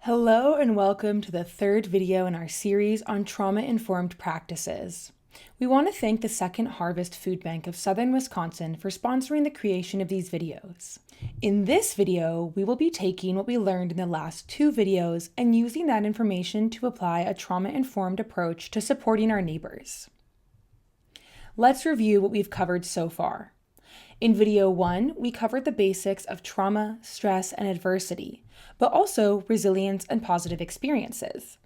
Hello and welcome to the third video in our series on trauma-informed practices. We want to thank the Second Harvest Food Bank of Southern Wisconsin for sponsoring the creation of these videos. In this video, we will be taking what we learned in the last two videos and using that information to apply a trauma-informed approach to supporting our neighbors. Let's review what we've covered so far. In video 1, we covered the basics of trauma, stress, and adversity, but also resilience and positive experiences.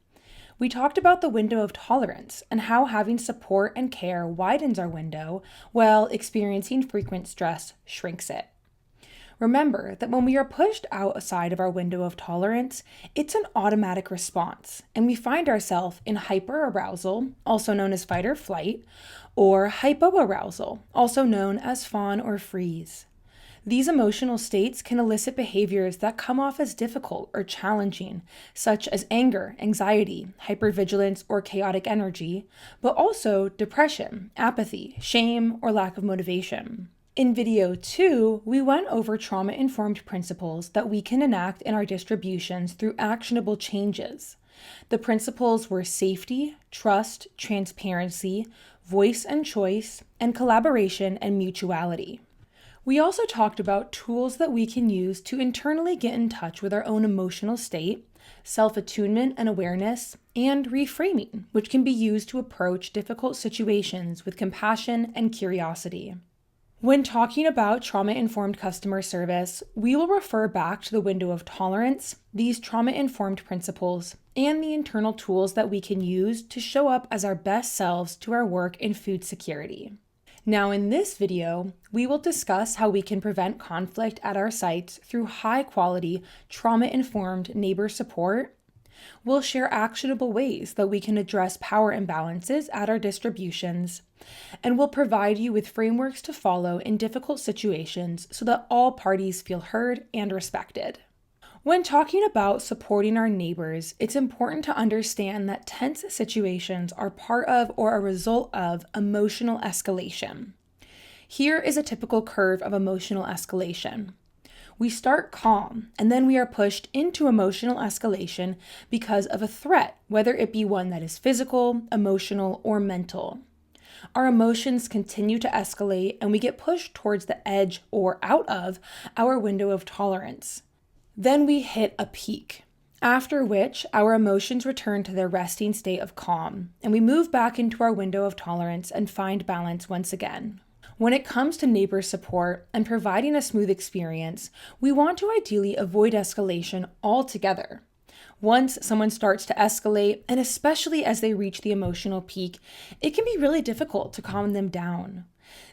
We talked about the window of tolerance and how having support and care widens our window, while experiencing frequent stress shrinks it. Remember that when we are pushed outside of our window of tolerance, it's an automatic response, and we find ourselves in hyperarousal, also known as fight or flight, or hypoarousal, also known as fawn or freeze. These emotional states can elicit behaviors that come off as difficult or challenging, such as anger, anxiety, hypervigilance, or chaotic energy, but also depression, apathy, shame, or lack of motivation. In video 2, we went over trauma-informed principles that we can enact in our distributions through actionable changes. The principles were safety, trust, transparency, voice and choice, and collaboration and mutuality. We also talked about tools that we can use to internally get in touch with our own emotional state, self-attunement and awareness, and reframing, which can be used to approach difficult situations with compassion and curiosity. When talking about trauma-informed customer service, we will refer back to the window of tolerance, these trauma-informed principles, and the internal tools that we can use to show up as our best selves to our work in food security. Now in this video, we will discuss how we can prevent conflict at our sites through high-quality, trauma-informed neighbor support. We'll share actionable ways that we can address power imbalances at our distributions, and we'll provide you with frameworks to follow in difficult situations so that all parties feel heard and respected. When talking about supporting our neighbors, it's important to understand that tense situations are part of or a result of emotional escalation. Here is a typical curve of emotional escalation. We start calm, and then we are pushed into emotional escalation because of a threat, whether it be one that is physical, emotional, or mental. Our emotions continue to escalate, and we get pushed towards the edge or out of our window of tolerance. Then we hit a peak, after which our emotions return to their resting state of calm, and we move back into our window of tolerance and find balance once again. When it comes to neighbor support and providing a smooth experience, we want to ideally avoid escalation altogether. Once someone starts to escalate, and especially as they reach the emotional peak, it can be really difficult to calm them down.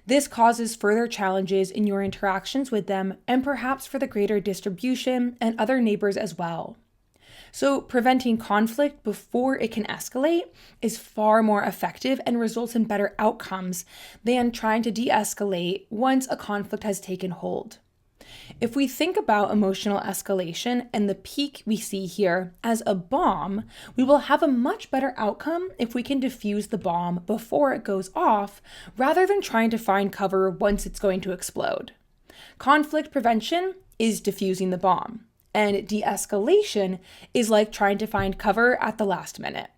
This causes further challenges in your interactions with them and perhaps for the greater distribution and other neighbors as well. So preventing conflict before it can escalate is far more effective and results in better outcomes than trying to de-escalate once a conflict has taken hold. If we think about emotional escalation and the peak we see here as a bomb, we will have a much better outcome if we can defuse the bomb before it goes off, rather than trying to find cover once it's going to explode. Conflict prevention is defusing the bomb, and de-escalation is like trying to find cover at the last minute.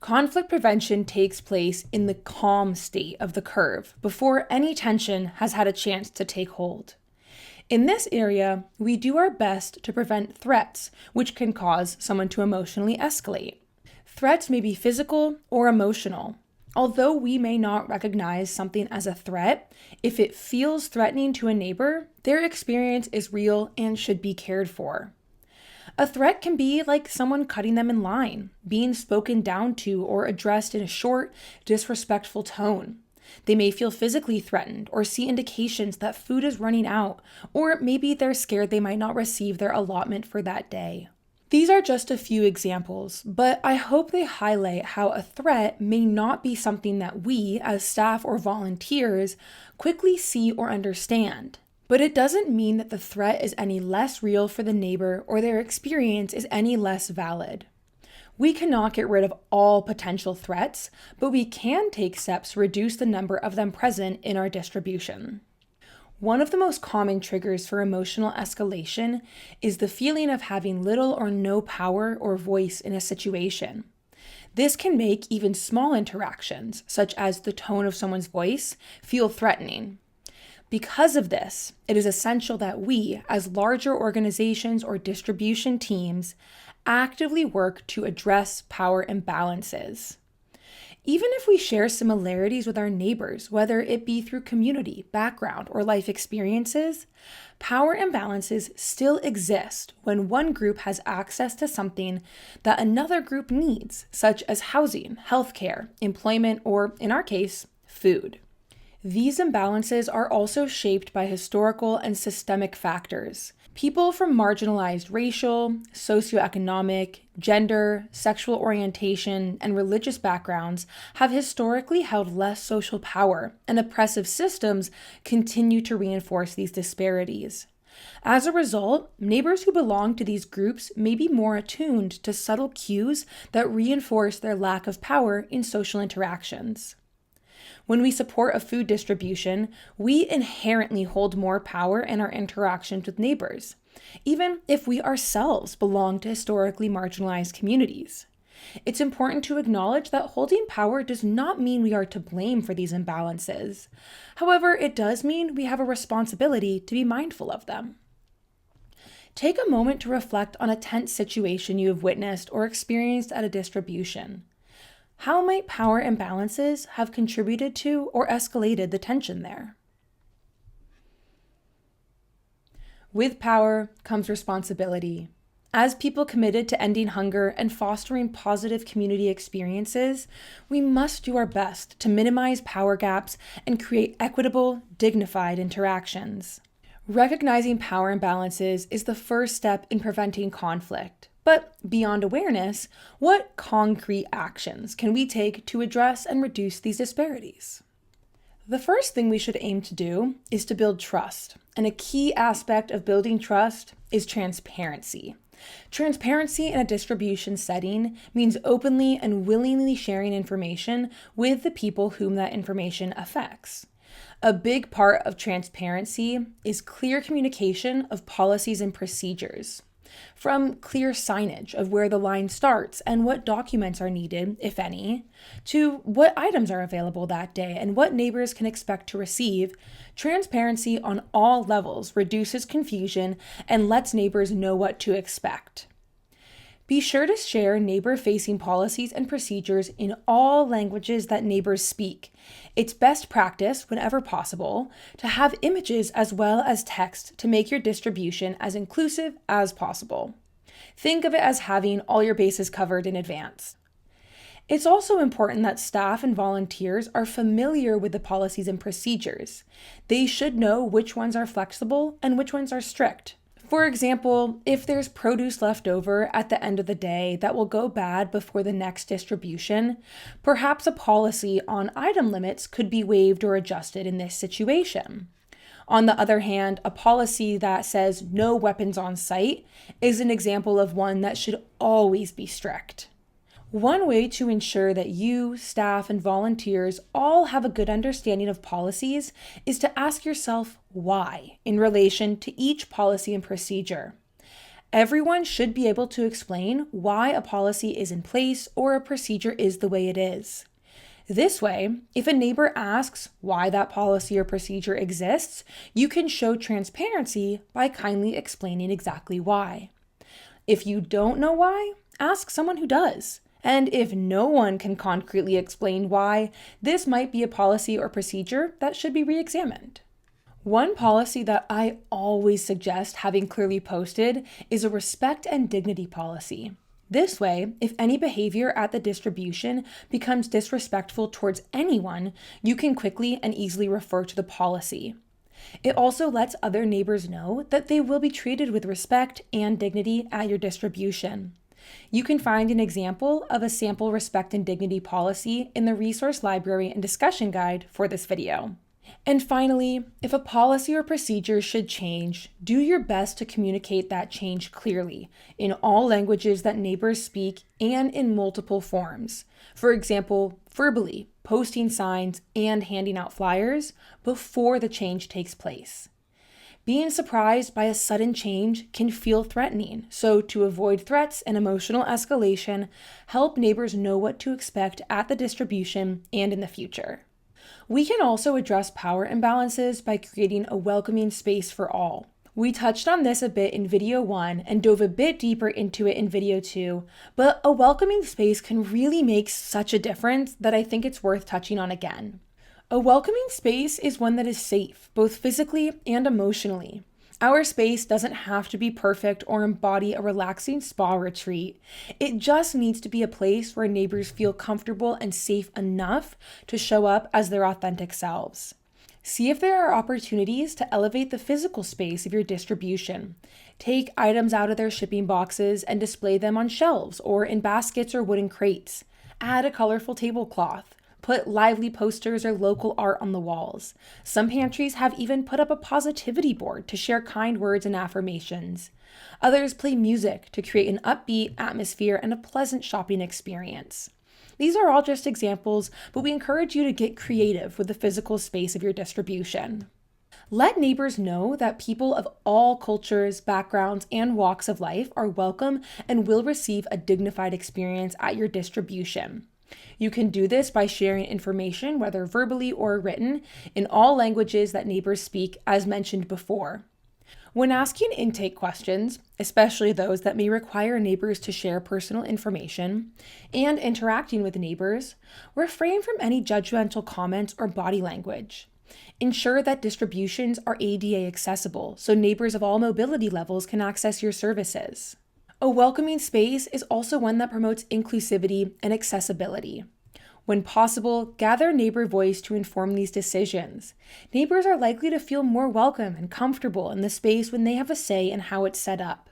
Conflict prevention takes place in the calm state of the curve before any tension has had a chance to take hold. In this area, we do our best to prevent threats, which can cause someone to emotionally escalate. Threats may be physical or emotional. Although we may not recognize something as a threat, if it feels threatening to a neighbor, their experience is real and should be cared for. A threat can be like someone cutting them in line, being spoken down to or addressed in a short, disrespectful tone. They may feel physically threatened or see indications that food is running out, or maybe they're scared they might not receive their allotment for that day. These are just a few examples, but I hope they highlight how a threat may not be something that we, as staff or volunteers, quickly see or understand. But it doesn't mean that the threat is any less real for the neighbor or their experience is any less valid. We cannot get rid of all potential threats, but we can take steps to reduce the number of them present in our distribution. One of the most common triggers for emotional escalation is the feeling of having little or no power or voice in a situation. This can make even small interactions, such as the tone of someone's voice, feel threatening. Because of this, it is essential that we, as larger organizations or distribution teams, actively work to address power imbalances. Even if we share similarities with our neighbors, whether it be through community, background, or life experiences, power imbalances still exist when one group has access to something that another group needs, such as housing, healthcare, employment, or, in our case, food. These imbalances are also shaped by historical and systemic factors. People from marginalized racial, socioeconomic, gender, sexual orientation, and religious backgrounds have historically held less social power, and oppressive systems continue to reinforce these disparities. As a result, neighbors who belong to these groups may be more attuned to subtle cues that reinforce their lack of power in social interactions. When we support a food distribution, we inherently hold more power in our interactions with neighbors, even if we ourselves belong to historically marginalized communities. It's important to acknowledge that holding power does not mean we are to blame for these imbalances. However, it does mean we have a responsibility to be mindful of them. Take a moment to reflect on a tense situation you have witnessed or experienced at a distribution. How might power imbalances have contributed to or escalated the tension there? With power comes responsibility. As people committed to ending hunger and fostering positive community experiences, we must do our best to minimize power gaps and create equitable, dignified interactions. Recognizing power imbalances is the first step in preventing conflict. But beyond awareness, what concrete actions can we take to address and reduce these disparities? The first thing we should aim to do is to build trust. And a key aspect of building trust is transparency. Transparency in a distribution setting means openly and willingly sharing information with the people whom that information affects. A big part of transparency is clear communication of policies and procedures. From clear signage of where the line starts and what documents are needed, if any, to what items are available that day and what neighbors can expect to receive, transparency on all levels reduces confusion and lets neighbors know what to expect. Be sure to share neighbor-facing policies and procedures in all languages that neighbors speak. It's best practice, whenever possible, to have images as well as text to make your distribution as inclusive as possible. Think of it as having all your bases covered in advance. It's also important that staff and volunteers are familiar with the policies and procedures. They should know which ones are flexible and which ones are strict. For example, if there's produce left over at the end of the day that will go bad before the next distribution, perhaps a policy on item limits could be waived or adjusted in this situation. On the other hand, a policy that says no weapons on site is an example of one that should always be strict. One way to ensure that you, staff, and volunteers all have a good understanding of policies is to ask yourself why in relation to each policy and procedure. Everyone should be able to explain why a policy is in place or a procedure is the way it is. This way, if a neighbor asks why that policy or procedure exists, you can show transparency by kindly explaining exactly why. If you don't know why, ask someone who does. And if no one can concretely explain why, this might be a policy or procedure that should be re-examined. One policy that I always suggest having clearly posted is a respect and dignity policy. This way, if any behavior at the distribution becomes disrespectful towards anyone, you can quickly and easily refer to the policy. It also lets other neighbors know that they will be treated with respect and dignity at your distribution. You can find an example of a sample respect and dignity policy in the resource library and discussion guide for this video. And finally, if a policy or procedure should change, do your best to communicate that change clearly in all languages that neighbors speak and in multiple forms. For example, verbally, posting signs and handing out flyers before the change takes place. Being surprised by a sudden change can feel threatening, so to avoid threats and emotional escalation, help neighbors know what to expect at the distribution and in the future. We can also address power imbalances by creating a welcoming space for all. We touched on this a bit in video 1 and dove a bit deeper into it in video 2, but a welcoming space can really make such a difference that I think it's worth touching on again. A welcoming space is one that is safe, both physically and emotionally. Our space doesn't have to be perfect or embody a relaxing spa retreat. It just needs to be a place where neighbors feel comfortable and safe enough to show up as their authentic selves. See if there are opportunities to elevate the physical space of your distribution. Take items out of their shipping boxes and display them on shelves or in baskets or wooden crates. Add a colorful tablecloth. Put lively posters or local art on the walls. Some pantries have even put up a positivity board to share kind words and affirmations. Others play music to create an upbeat atmosphere and a pleasant shopping experience. These are all just examples, but we encourage you to get creative with the physical space of your distribution. Let neighbors know that people of all cultures, backgrounds, and walks of life are welcome and will receive a dignified experience at your distribution. You can do this by sharing information, whether verbally or written, in all languages that neighbors speak, as mentioned before. When asking intake questions, especially those that may require neighbors to share personal information, and interacting with neighbors, refrain from any judgmental comments or body language. Ensure that distributions are ADA accessible so neighbors of all mobility levels can access your services. A welcoming space is also one that promotes inclusivity and accessibility. When possible, gather neighbor voice to inform these decisions. Neighbors are likely to feel more welcome and comfortable in the space when they have a say in how it's set up.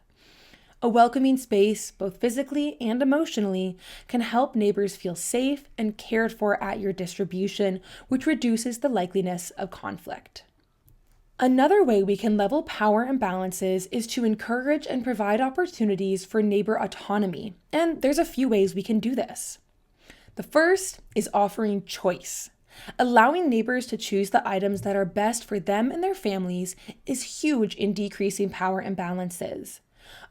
A welcoming space, both physically and emotionally, can help neighbors feel safe and cared for at your distribution, which reduces the likeliness of conflict. Another way we can level power imbalances is to encourage and provide opportunities for neighbor autonomy, and there's a few ways we can do this. The first is offering choice. Allowing neighbors to choose the items that are best for them and their families is huge in decreasing power imbalances.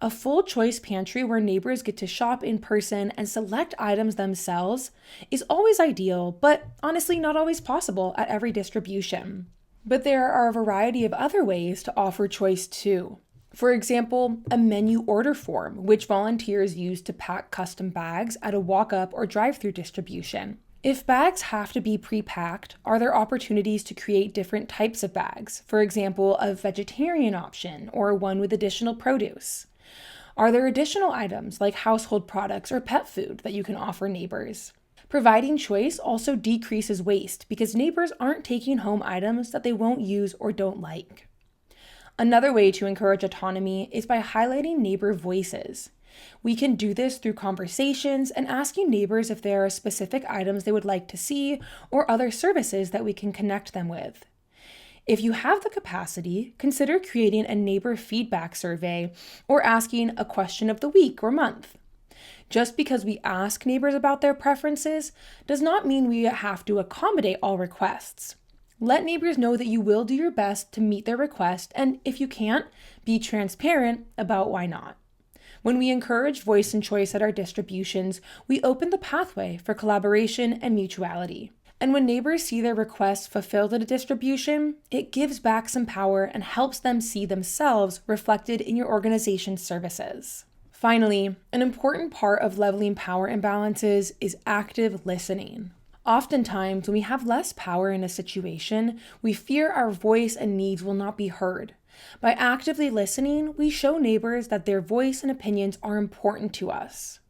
A full choice pantry where neighbors get to shop in person and select items themselves is always ideal, but honestly not always possible at every distribution. But there are a variety of other ways to offer choice too. For example, a menu order form, which volunteers use to pack custom bags at a walk-up or drive-through distribution. If bags have to be pre-packed, are there opportunities to create different types of bags? For example, a vegetarian option or one with additional produce. Are there additional items like household products or pet food that you can offer neighbors? Providing choice also decreases waste because neighbors aren't taking home items that they won't use or don't like. Another way to encourage autonomy is by highlighting neighbor voices. We can do this through conversations and asking neighbors if there are specific items they would like to see or other services that we can connect them with. If you have the capacity, consider creating a neighbor feedback survey or asking a question of the week or month. Just because we ask neighbors about their preferences does not mean we have to accommodate all requests. Let neighbors know that you will do your best to meet their request, and if you can't, be transparent about why not. When we encourage voice and choice at our distributions, we open the pathway for collaboration and mutuality. And when neighbors see their requests fulfilled at a distribution, it gives back some power and helps them see themselves reflected in your organization's services. Finally, an important part of leveling power imbalances is active listening. Oftentimes, when we have less power in a situation, we fear our voice and needs will not be heard. By actively listening, we show neighbors that their voice and opinions are important to us.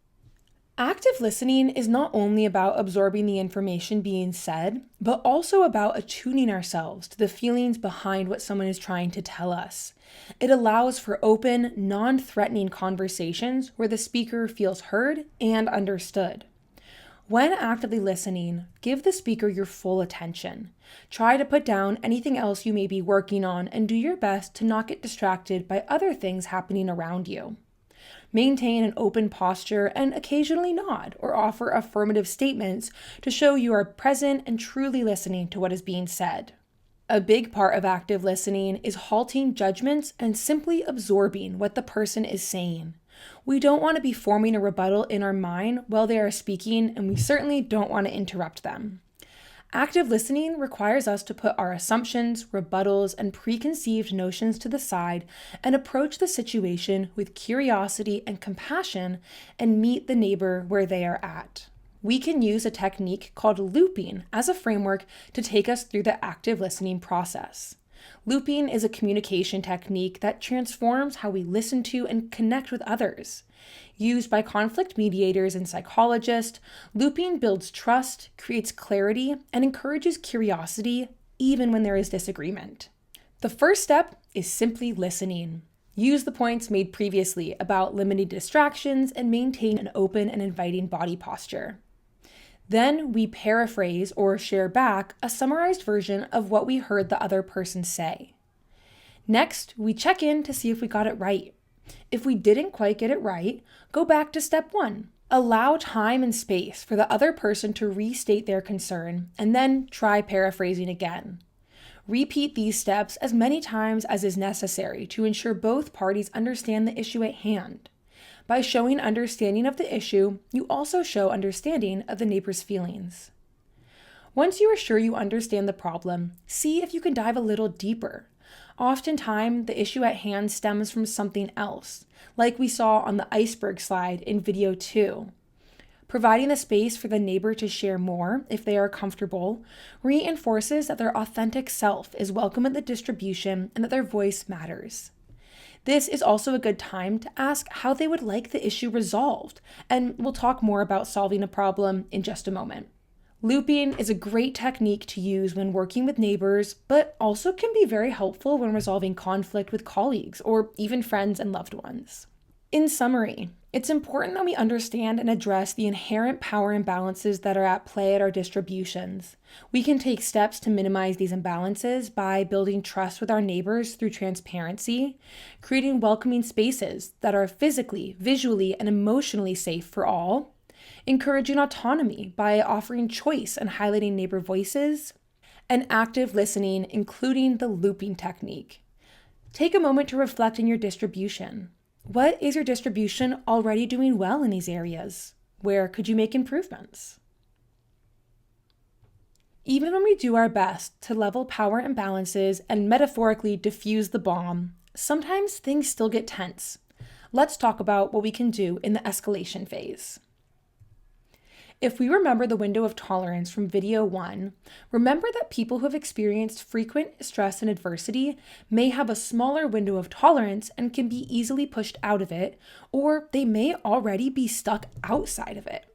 Active listening is not only about absorbing the information being said, but also about attuning ourselves to the feelings behind what someone is trying to tell us. It allows for open, non-threatening conversations where the speaker feels heard and understood. When actively listening, give the speaker your full attention. Try to put down anything else you may be working on and do your best to not get distracted by other things happening around you. Maintain an open posture and occasionally nod or offer affirmative statements to show you are present and truly listening to what is being said. A big part of active listening is halting judgments and simply absorbing what the person is saying. We don't want to be forming a rebuttal in our mind while they are speaking, and we certainly don't want to interrupt them. Active listening requires us to put our assumptions, rebuttals, and preconceived notions to the side and approach the situation with curiosity and compassion and meet the neighbor where they are at. We can use a technique called looping as a framework to take us through the active listening process. Looping is a communication technique that transforms how we listen to and connect with others. Used by conflict mediators and psychologists, looping builds trust, creates clarity, and encourages curiosity even when there is disagreement. The first step is simply listening. Use the points made previously about limiting distractions and maintain an open and inviting body posture. Then we paraphrase or share back a summarized version of what we heard the other person say. Next, we check in to see if we got it right. If we didn't quite get it right, go back to step 1. Allow time and space for the other person to restate their concern, and then try paraphrasing again. Repeat these steps as many times as is necessary to ensure both parties understand the issue at hand. By showing understanding of the issue, you also show understanding of the neighbor's feelings. Once you are sure you understand the problem, see if you can dive a little deeper. Oftentimes, the issue at hand stems from something else, like we saw on the iceberg slide in video 2. Providing the space for the neighbor to share more, if they are comfortable, reinforces that their authentic self is welcome at the distribution and that their voice matters. This is also a good time to ask how they would like the issue resolved, and we'll talk more about solving a problem in just a moment. Looping is a great technique to use when working with neighbors, but also can be very helpful when resolving conflict with colleagues or even friends and loved ones. In summary, it's important that we understand and address the inherent power imbalances that are at play at our distributions. We can take steps to minimize these imbalances by building trust with our neighbors through transparency, creating welcoming spaces that are physically, visually, and emotionally safe for all, encouraging autonomy by offering choice and highlighting neighbor voices, and active listening, including the looping technique. Take a moment to reflect on your distribution. What is your distribution already doing well in these areas? Where could you make improvements? Even when we do our best to level power imbalances and metaphorically diffuse the bomb, sometimes things still get tense. Let's talk about what we can do in the escalation phase. If we remember the window of tolerance from video 1, remember that people who have experienced frequent stress and adversity may have a smaller window of tolerance and can be easily pushed out of it, or they may already be stuck outside of it.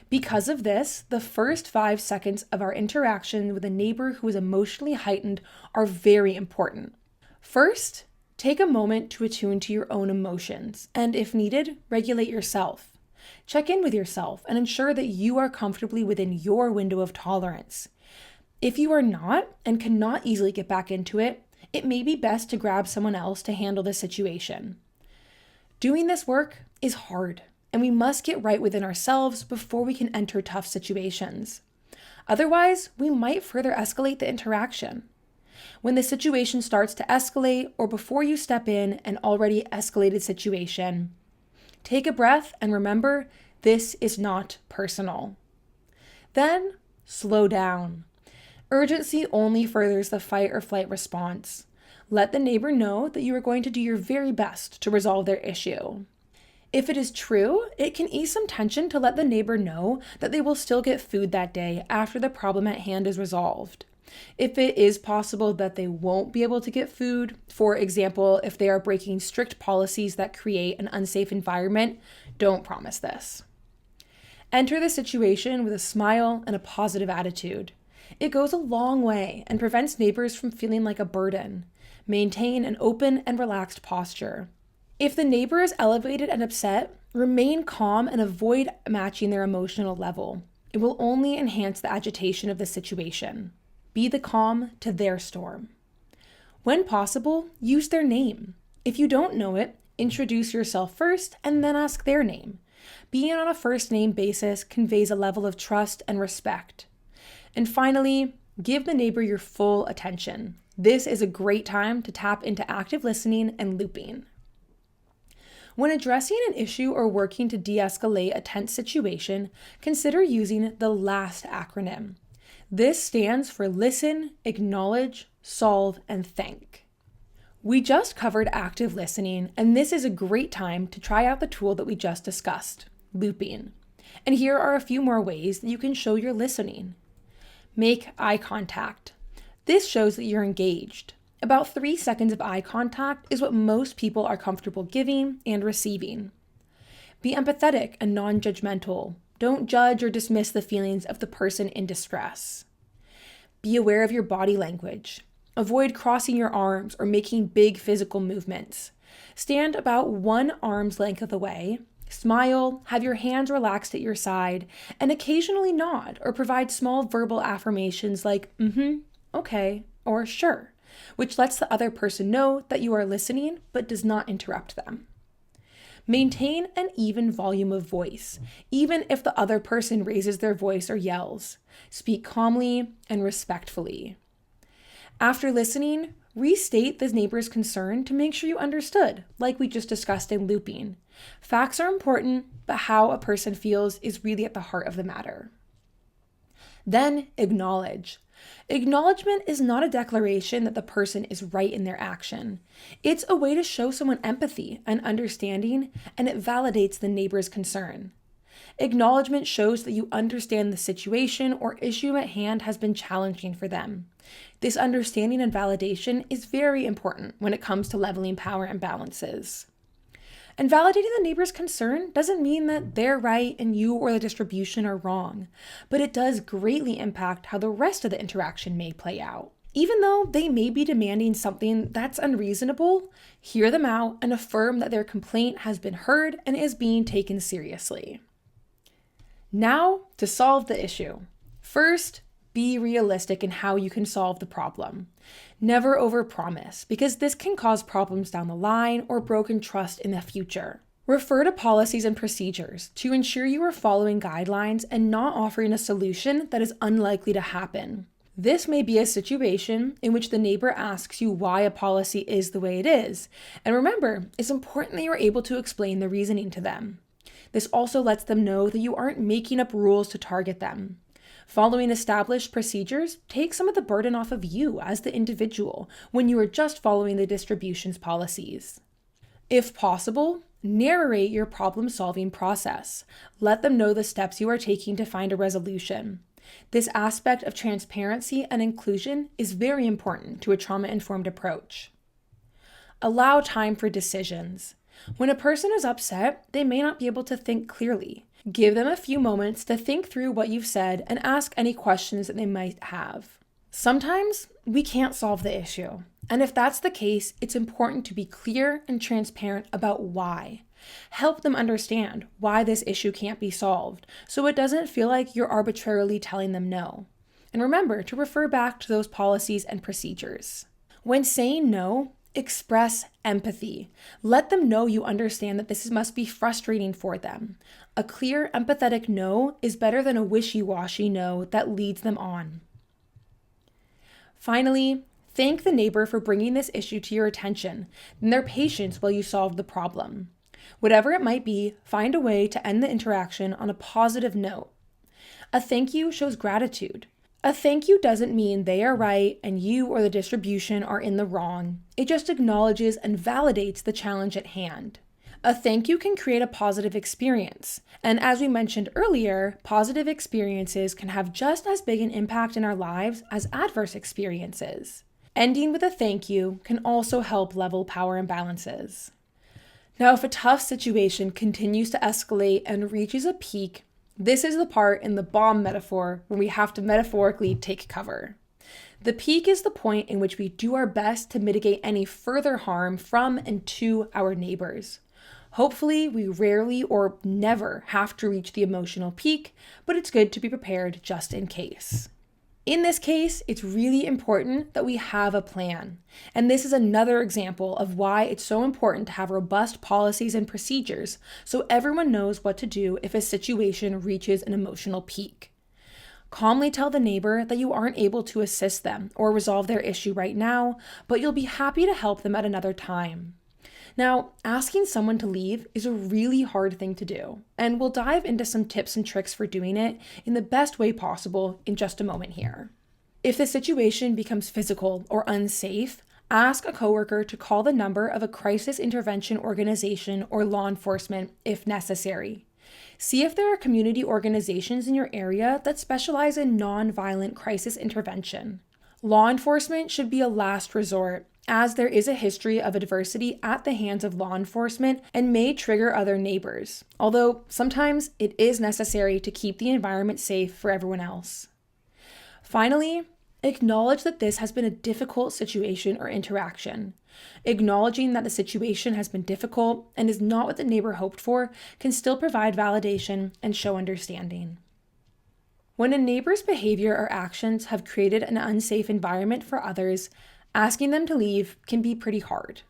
Because of this, the first 5 seconds of our interaction with a neighbor who is emotionally heightened are very important. First, take a moment to attune to your own emotions, and if needed, regulate yourself. Check in with yourself and ensure that you are comfortably within your window of tolerance. If you are not and cannot easily get back into it, it may be best to grab someone else to handle the situation. Doing this work is hard, and we must get right within ourselves before we can enter tough situations. Otherwise, we might further escalate the interaction. When the situation starts to escalate, or before you step in an already escalated situation, take a breath and remember, this is not personal. Then, slow down. Urgency only furthers the fight or flight response. Let the neighbor know that you are going to do your very best to resolve their issue. If it is true, it can ease some tension to let the neighbor know that they will still get food that day after the problem at hand is resolved. If it is possible that they won't be able to get food, for example, if they are breaking strict policies that create an unsafe environment, don't promise this. Enter the situation with a smile and a positive attitude. It goes a long way and prevents neighbors from feeling like a burden. Maintain an open and relaxed posture. If the neighbor is elevated and upset, remain calm and avoid matching their emotional level. It will only enhance the agitation of the situation. Be the calm to their storm. When possible, use their name. If you don't know it, introduce yourself first and then ask their name. Being on a first name basis conveys a level of trust and respect. And finally, give the neighbor your full attention. This is a great time to tap into active listening and looping. When addressing an issue or working to de-escalate a tense situation, consider using the LAST acronym. This stands for Listen, Acknowledge, Solve, and Thank. We just covered active listening, and this is a great time to try out the tool that we just discussed, looping. And here are a few more ways that you can show you're listening. Make eye contact. This shows that you're engaged. About 3 seconds of eye contact is what most people are comfortable giving and receiving. Be empathetic and non-judgmental. Don't judge or dismiss the feelings of the person in distress. Be aware of your body language. Avoid crossing your arms or making big physical movements. Stand about 1 arm's length away. Smile, have your hands relaxed at your side, and occasionally nod or provide small verbal affirmations like, okay, or sure, which lets the other person know that you are listening but does not interrupt them. Maintain an even volume of voice, even if the other person raises their voice or yells. Speak calmly and respectfully. After listening, restate the neighbor's concern to make sure you understood, like we just discussed in looping. Facts are important, but how a person feels is really at the heart of the matter. Then acknowledge. Acknowledgement is not a declaration that the person is right in their action. It's a way to show someone empathy and understanding, and it validates the neighbor's concern. Acknowledgement shows that you understand the situation or issue at hand has been challenging for them. This understanding and validation is very important when it comes to leveling power imbalances. And validating the neighbor's concern doesn't mean that they're right and you or the distribution are wrong, but it does greatly impact how the rest of the interaction may play out. Even though they may be demanding something that's unreasonable, hear them out and affirm that their complaint has been heard and is being taken seriously. Now, to solve the issue. First, be realistic in how you can solve the problem. Never overpromise, because this can cause problems down the line or broken trust in the future. Refer to policies and procedures to ensure you are following guidelines and not offering a solution that is unlikely to happen. This may be a situation in which the neighbor asks you why a policy is the way it is. And remember, it's important that you're able to explain the reasoning to them. This also lets them know that you aren't making up rules to target them. Following established procedures takes some of the burden off of you as the individual when you are just following the distribution's policies. If possible, narrate your problem-solving process. Let them know the steps you are taking to find a resolution. This aspect of transparency and inclusion is very important to a trauma-informed approach. Allow time for decisions. When a person is upset, they may not be able to think clearly. Give them a few moments to think through what you've said and ask any questions that they might have. Sometimes we can't solve the issue, and if that's the case, it's important to be clear and transparent about why. Help them understand why this issue can't be solved, so it doesn't feel like you're arbitrarily telling them no. And remember to refer back to those policies and procedures. When saying no, express empathy. Let them know you understand that this must be frustrating for them. A clear, empathetic no is better than a wishy-washy no that leads them on. Finally, thank the neighbor for bringing this issue to your attention and their patience while you solve the problem. Whatever it might be, find a way to end the interaction on a positive note. A thank you shows gratitude. A thank you doesn't mean they are right and you or the distribution are in the wrong. It just acknowledges and validates the challenge at hand. A thank you can create a positive experience. And as we mentioned earlier, positive experiences can have just as big an impact in our lives as adverse experiences. Ending with a thank you can also help level power imbalances. Now, if a tough situation continues to escalate and reaches a peak, this is the part in the bomb metaphor where we have to metaphorically take cover. The peak is the point in which we do our best to mitigate any further harm from and to our neighbors. Hopefully, we rarely or never have to reach the emotional peak, but it's good to be prepared just in case. In this case, it's really important that we have a plan. And this is another example of why it's so important to have robust policies and procedures so everyone knows what to do if a situation reaches an emotional peak. Calmly tell the neighbor that you aren't able to assist them or resolve their issue right now, but you'll be happy to help them at another time. Now, asking someone to leave is a really hard thing to do, and we'll dive into some tips and tricks for doing it in the best way possible in just a moment here. If the situation becomes physical or unsafe, ask a coworker to call the number of a crisis intervention organization or law enforcement if necessary. See if there are community organizations in your area that specialize in non-violent crisis intervention. Law enforcement should be a last resort, as there is a history of adversity at the hands of law enforcement and may trigger other neighbors, although sometimes it is necessary to keep the environment safe for everyone else. Finally, acknowledge that this has been a difficult situation or interaction. Acknowledging that the situation has been difficult and is not what the neighbor hoped for can still provide validation and show understanding. When a neighbor's behavior or actions have created an unsafe environment for others, asking them to leave can be pretty hard.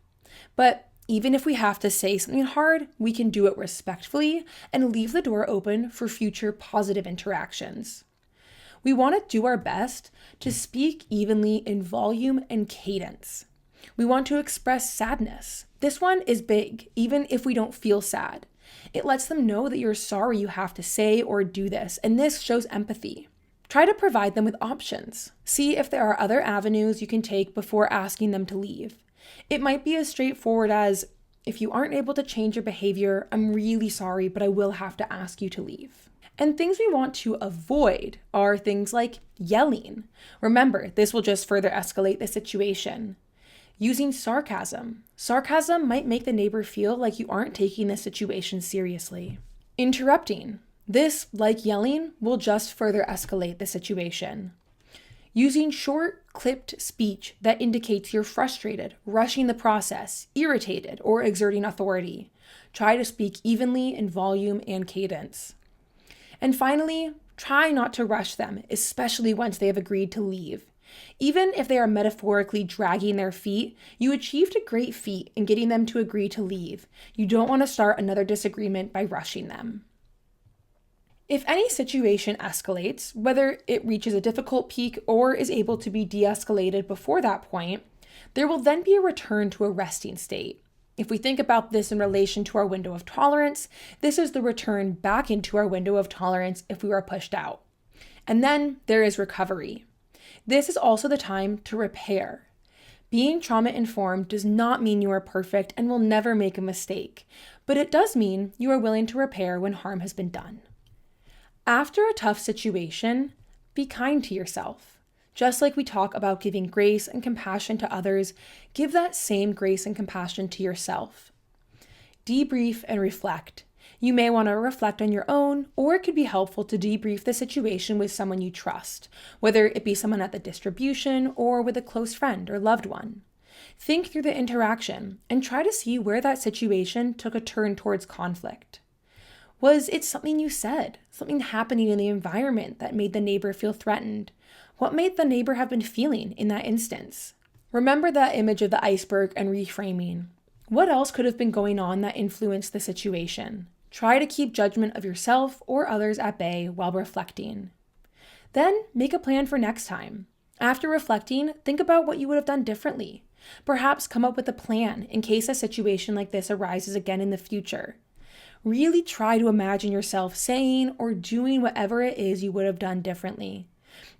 But even if we have to say something hard, we can do it respectfully and leave the door open for future positive interactions. We want to do our best to speak evenly in volume and cadence. We want to express sadness. This one is big, even if we don't feel sad. It lets them know that you're sorry you have to say or do this, and this shows empathy. Try to provide them with options. See if there are other avenues you can take before asking them to leave. It might be as straightforward as, if you aren't able to change your behavior, I'm really sorry, but I will have to ask you to leave. And things we want to avoid are things like yelling. Remember, this will just further escalate the situation. Using sarcasm. Sarcasm might make the neighbor feel like you aren't taking the situation seriously. Interrupting. This, like yelling, will just further escalate the situation. Using short, clipped speech that indicates you're frustrated, rushing the process, irritated, or exerting authority. Try to speak evenly in volume and cadence. And finally, try not to rush them, especially once they have agreed to leave. Even if they are metaphorically dragging their feet, you achieved a great feat in getting them to agree to leave. You don't want to start another disagreement by rushing them. If any situation escalates, whether it reaches a difficult peak or is able to be de-escalated before that point, there will then be a return to a resting state. If we think about this in relation to our window of tolerance, this is the return back into our window of tolerance if we were pushed out. And then there is recovery. This is also the time to repair. Being trauma-informed does not mean you are perfect and will never make a mistake, but it does mean you are willing to repair when harm has been done. After a tough situation, be kind to yourself. Just like we talk about giving grace and compassion to others, give that same grace and compassion to yourself. Debrief and reflect. You may want to reflect on your own, or it could be helpful to debrief the situation with someone you trust, whether it be someone at the distribution or with a close friend or loved one. Think through the interaction and try to see where that situation took a turn towards conflict. Was it something you said, something happening in the environment that made the neighbor feel threatened? What made the neighbor have been feeling in that instance? Remember that image of the iceberg and reframing. What else could have been going on that influenced the situation? Try to keep judgment of yourself or others at bay while reflecting. Then make a plan for next time. After reflecting, think about what you would have done differently. Perhaps come up with a plan in case a situation like this arises again in the future. Really try to imagine yourself saying or doing whatever it is you would have done differently.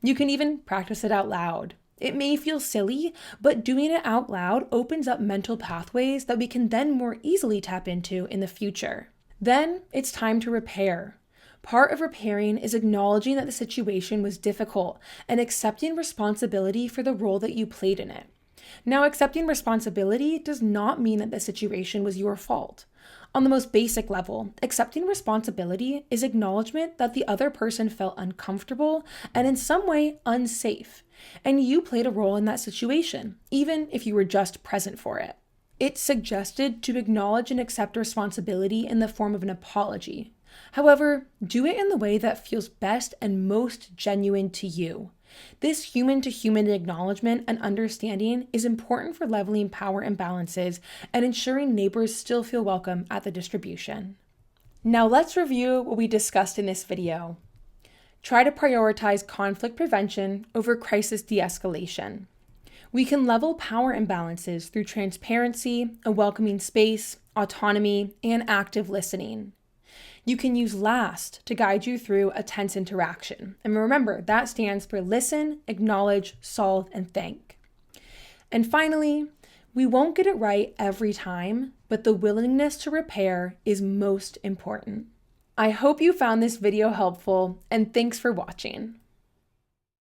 You can even practice it out loud. It may feel silly, but doing it out loud opens up mental pathways that we can then more easily tap into in the future. Then it's time to repair. Part of repairing is acknowledging that the situation was difficult and accepting responsibility for the role that you played in it. Now, accepting responsibility does not mean that the situation was your fault. On the most basic level, accepting responsibility is acknowledgement that the other person felt uncomfortable and in some way unsafe, and you played a role in that situation, even if you were just present for it. It's suggested to acknowledge and accept responsibility in the form of an apology. However, do it in the way that feels best and most genuine to you. This human-to-human acknowledgement and understanding is important for leveling power imbalances and ensuring neighbors still feel welcome at the distribution. Now let's review what we discussed in this video. Try to prioritize conflict prevention over crisis de-escalation. We can level power imbalances through transparency, a welcoming space, autonomy, and active listening. You can use LAST to guide you through a tense interaction. And remember, that stands for listen, acknowledge, solve, and thank. And finally, we won't get it right every time, but the willingness to repair is most important. I hope you found this video helpful, and thanks for watching.